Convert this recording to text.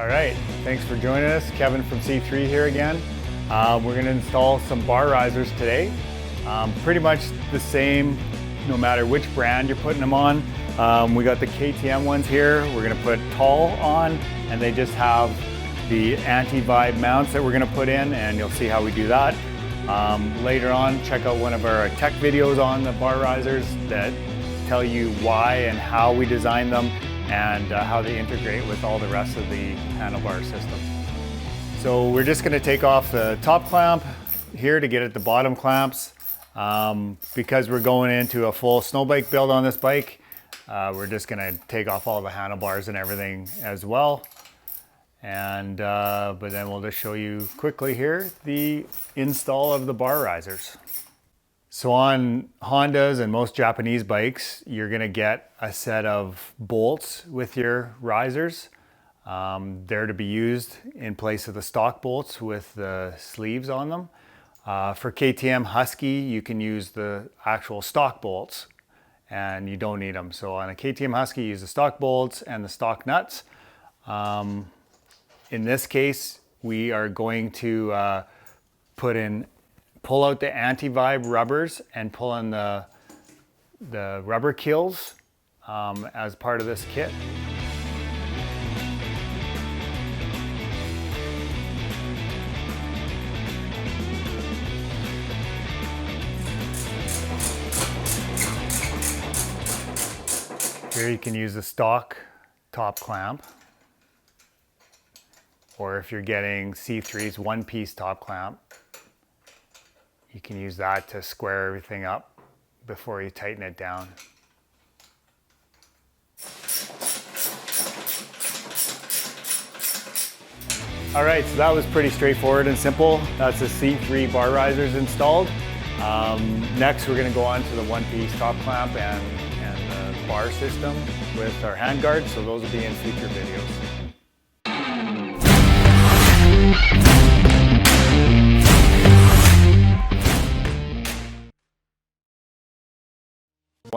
All right, thanks for joining us. Kevin from C3 here again. We're going to install some bar risers today. Pretty much the same no matter which brand you're putting them on. We got the KTM ones here. We're going to put tall on, and they just have the anti-vibe mounts that we're going to put in, and you'll see how we do that. Later on, check out one of our tech videos on the bar risers that tell you why and how we design them and how they integrate with all the rest of the handlebar system. So we're just going to take off the top clamp here to get at the bottom clamps. Because we're going into a full Snowbike build on this bike, we're just going to take off all the handlebars and everything as well. And but then we'll just show you quickly here the install of the bar risers. So on Hondas and most Japanese bikes, you're going to get a set of bolts with your risers. They're to be used in place of the stock bolts with the sleeves on them. For KTM Husky, you can use the actual stock bolts and you don't need them. So on a KTM Husky, use the stock bolts and the stock nuts. In this case, we are going to pull out the anti-vibe rubbers and pull in the rubber kills as part of this kit. Here you can use the stock top clamp, or if you're getting C3's one-piece top clamp, you can use that to square everything up before you tighten it down. All right, so that was pretty straightforward and simple. That's the C3 bar risers installed. Next, we're going to go on to the one-piece top clamp and the bar system with our handguards, so those will be in future videos.